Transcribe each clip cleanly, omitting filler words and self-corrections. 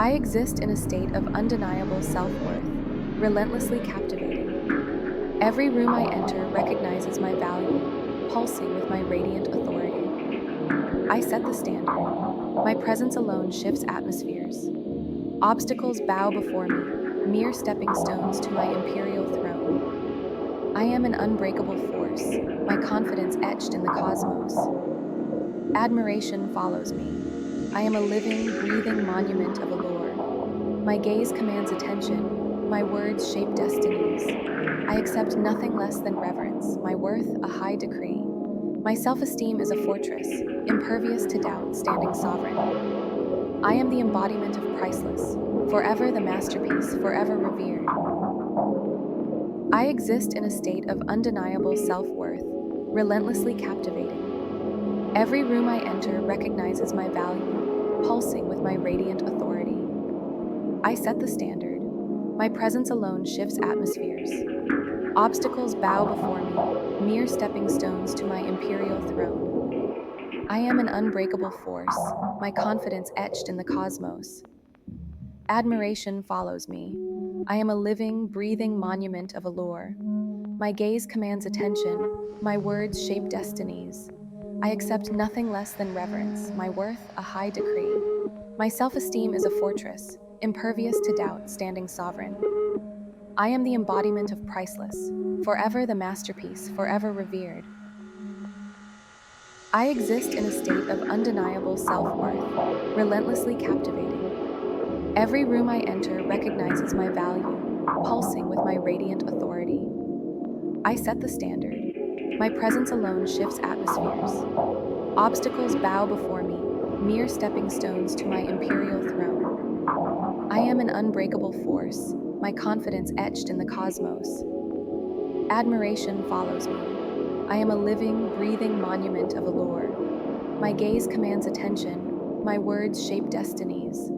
I exist in a state of undeniable self-worth, relentlessly captivating. Every room I enter recognizes my value, pulsing with my radiant authority. I set the standard. My presence alone shifts atmospheres. Obstacles bow before me, mere stepping stones to my imperial throne. I am an unbreakable force, my confidence etched in the cosmos. Admiration follows me. I am a living, breathing monument of allure. My gaze commands attention. My words shape destinies. I accept nothing less than reverence, my worth a high decree. My self-esteem is a fortress, impervious to doubt, standing sovereign. I am the embodiment of priceless, forever the masterpiece, forever revered. I exist in a state of undeniable self-worth, relentlessly captivating. Every room I enter recognizes my value, pulsing with my radiant authority. I set the standard. My presence alone shifts atmospheres. Obstacles bow before me, mere stepping stones to my imperial throne. I am an unbreakable force, my confidence etched in the cosmos. Admiration follows me. I am a living, breathing monument of allure. My gaze commands attention. My words shape destinies. I accept nothing less than reverence, my worth a high decree. My self-esteem is a fortress, impervious to doubt, standing sovereign. I am the embodiment of priceless, forever the masterpiece, forever revered. I exist in a state of undeniable self-worth, relentlessly captivating. Every room I enter recognizes my value, pulsing with my radiant authority. I set the standard. My presence alone shifts atmospheres. Obstacles bow before me, mere stepping stones to my imperial throne. I am an unbreakable force, my confidence etched in the cosmos. Admiration follows me. I am a living, breathing monument of allure. My gaze commands attention. My words shape destinies.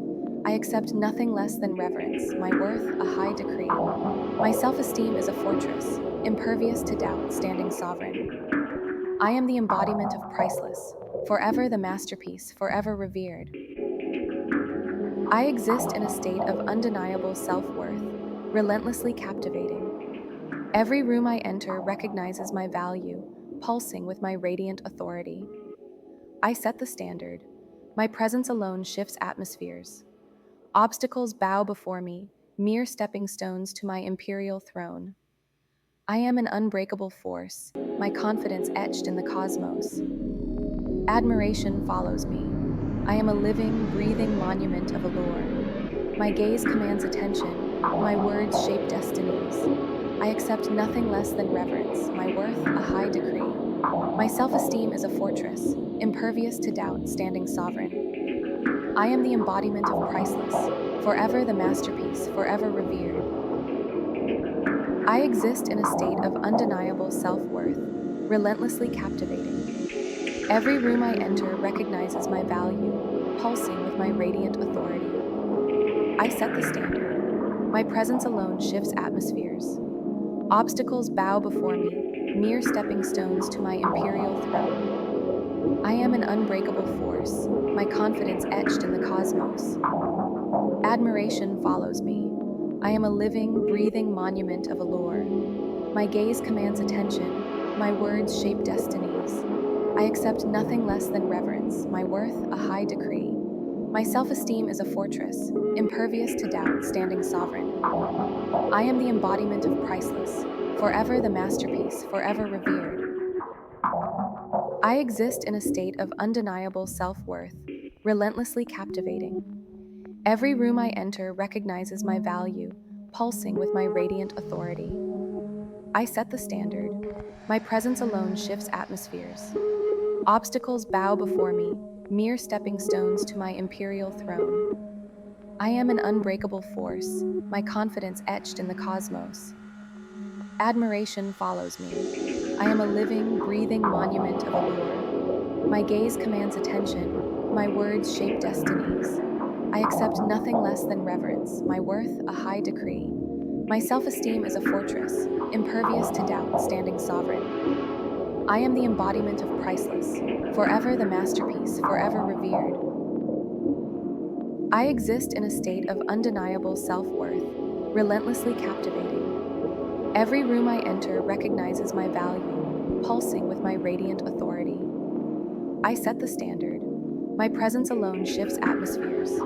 I accept nothing less than reverence, my worth a high decree. My self-esteem is a fortress, impervious to doubt, standing sovereign. I am the embodiment of priceless, forever the masterpiece, forever revered. I exist in a state of undeniable self-worth, relentlessly captivating. Every room I enter recognizes my value, pulsing with my radiant authority. I set the standard. My presence alone shifts atmospheres. Obstacles bow before me, mere stepping stones to my imperial throne. I am an unbreakable force, my confidence etched in the cosmos. Admiration follows me. I am a living, breathing monument of allure. My gaze commands attention. My words shape destinies. I accept nothing less than reverence, my worth a high decree. My self-esteem is a fortress, impervious to doubt, standing sovereign. I am the embodiment of priceless, forever the masterpiece, forever revered. I exist in a state of undeniable self-worth, relentlessly captivating. Every room I enter recognizes my value, pulsing with my radiant authority. I set the standard. My presence alone shifts atmospheres. Obstacles bow before me, mere stepping stones to my imperial throne. I am an unbreakable force, my confidence etched in the cosmos. Admiration follows me. I am a living, breathing monument of allure. My gaze commands attention. My words shape destinies. I accept nothing less than reverence, my worth a high decree. My self-esteem is a fortress, impervious to doubt, standing sovereign. I am the embodiment of priceless, forever the masterpiece, forever revered. I exist in a state of undeniable self-worth, relentlessly captivating. Every room I enter recognizes my value, pulsing with my radiant authority. I set the standard. My presence alone shifts atmospheres. Obstacles bow before me, mere stepping stones to my imperial throne. I am an unbreakable force, my confidence etched in the cosmos. Admiration follows me. I am a living, breathing monument of allure. My gaze commands attention. My words shape destinies. I accept nothing less than reverence, my worth a high decree. My self-esteem is a fortress, impervious to doubt, standing sovereign. I am the embodiment of priceless, forever the masterpiece, forever revered. I exist in a state of undeniable self-worth, relentlessly captivating. Every room I enter recognizes my value, pulsing with my radiant authority. I set the standard. My presence alone shifts atmospheres.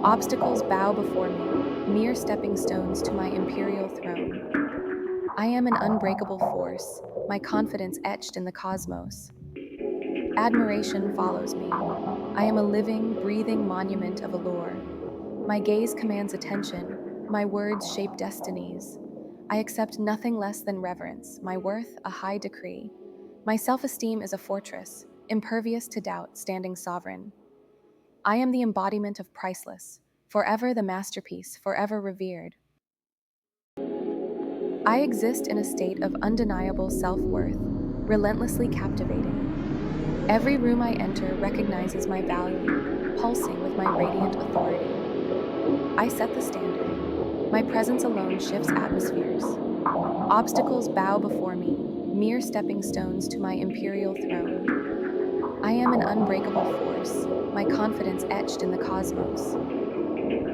Obstacles bow before me, mere stepping stones to my imperial throne. I am an unbreakable force, my confidence etched in the cosmos. Admiration follows me. I am a living, breathing monument of allure. My gaze commands attention, my words shape destinies. I accept nothing less than reverence, my worth a high decree. My self-esteem is a fortress, impervious to doubt, standing sovereign. I am the embodiment of priceless, forever the masterpiece, forever revered. I exist in a state of undeniable self-worth, relentlessly captivating. Every room I enter recognizes my value, pulsing with my radiant authority. I set the standard. My presence alone shifts atmospheres. Obstacles bow before me, mere stepping stones to my imperial throne. I am an unbreakable force, my confidence etched in the cosmos.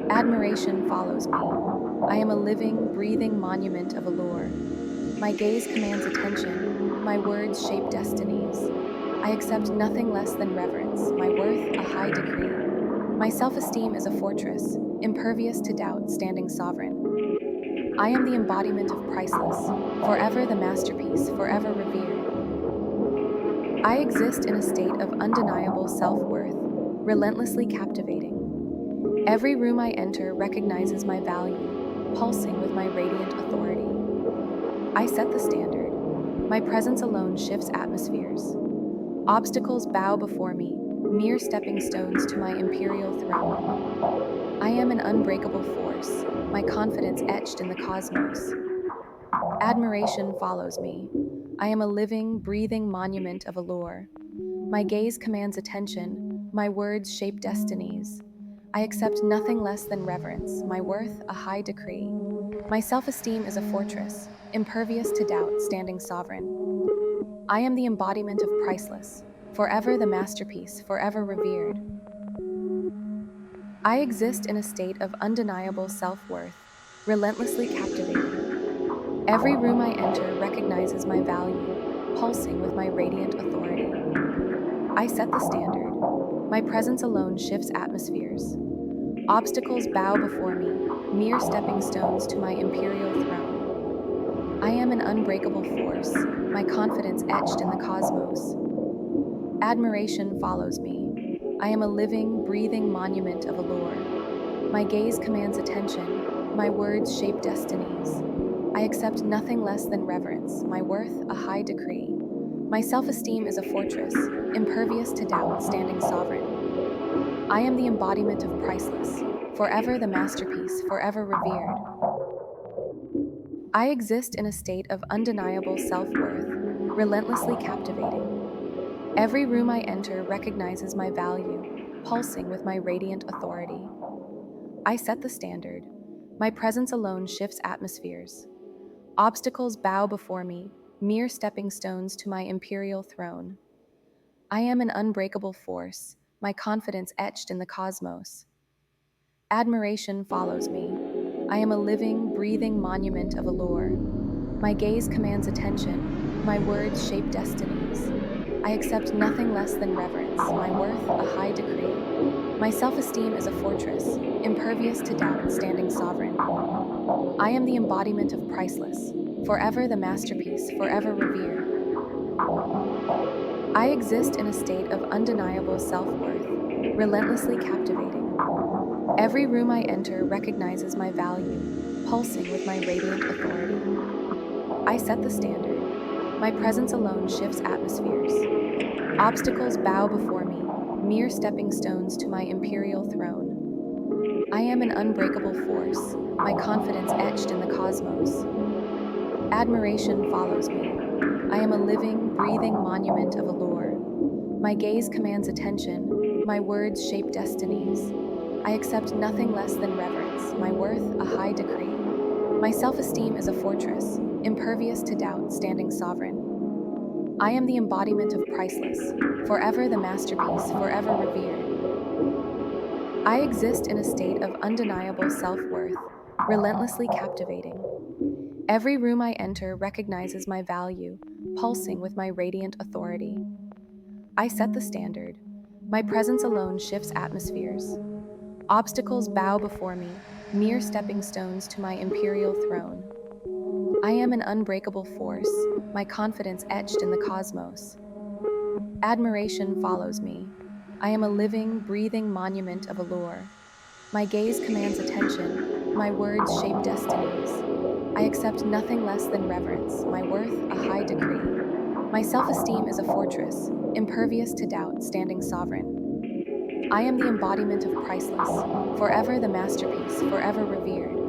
Admiration follows me. I am a living, breathing monument of allure. My gaze commands attention, my words shape destinies. I accept nothing less than reverence, my worth a high decree. My self-esteem is a fortress, impervious to doubt, standing sovereign. I am the embodiment of priceless, forever the masterpiece, forever revered. I exist in a state of undeniable self-worth, relentlessly captivating. Every room I enter recognizes my value, pulsing with my radiant authority. I set the standard. My presence alone shifts atmospheres. Obstacles bow before me, mere stepping stones to my imperial throne. I am an unbreakable force, my confidence etched in the cosmos. Admiration follows me. I am a living, breathing monument of allure. My gaze commands attention, my words shape destinies. I accept nothing less than reverence, my worth a high decree. My self-esteem is a fortress, impervious to doubt, standing sovereign. I am the embodiment of priceless, forever the masterpiece, forever revered. I exist in a state of undeniable self-worth, relentlessly captivating. Every room I enter recognizes my value, pulsing with my radiant authority. I set the standard. My presence alone shifts atmospheres. Obstacles bow before me, mere stepping stones to my imperial throne. I am an unbreakable force, my confidence etched in the cosmos. Admiration follows me. I am a living, breathing monument of allure. My gaze commands attention, my words shape destinies. I accept nothing less than reverence, my worth a high decree. My self-esteem is a fortress, impervious to doubt, standing sovereign. I am the embodiment of priceless, forever the masterpiece, forever revered. I exist in a state of undeniable self-worth, relentlessly captivating. Every room I enter recognizes my value, pulsing with my radiant authority. I set the standard. My presence alone shifts atmospheres. Obstacles bow before me, mere stepping stones to my imperial throne. I am an unbreakable force, my confidence etched in the cosmos. Admiration follows me. I am a living, breathing monument of allure. My gaze commands attention, my words shape destinies. I accept nothing less than reverence, my worth a high decree. My self-esteem is a fortress, impervious to doubt, standing sovereign. I am the embodiment of priceless, forever the masterpiece, forever revered. I exist in a state of undeniable self-worth, relentlessly captivating. Every room I enter recognizes my value, pulsing with my radiant authority. I set the standard. My presence alone shifts atmospheres. Obstacles bow before me, mere stepping stones to my imperial throne. I am an unbreakable force, my confidence etched in the cosmos. Admiration follows me. I am a living, breathing monument of allure. My gaze commands attention, my words shape destinies. I accept nothing less than reverence, my worth a high decree. My self-esteem is a fortress, impervious to doubt, standing sovereign. I am the embodiment of priceless, forever the masterpiece, forever revered. I exist in a state of undeniable self-worth, relentlessly captivating. Every room I enter recognizes my value, pulsing with my radiant authority. I set the standard. My presence alone shifts atmospheres. Obstacles bow before me, mere stepping stones to my imperial throne. I am an unbreakable force, my confidence etched in the cosmos. Admiration follows me. I am a living, breathing monument of allure. My gaze commands attention, my words shape destinies. I accept nothing less than reverence, my worth a high decree. My self-esteem is a fortress, impervious to doubt, standing sovereign. I am the embodiment of priceless, forever the masterpiece, forever revered.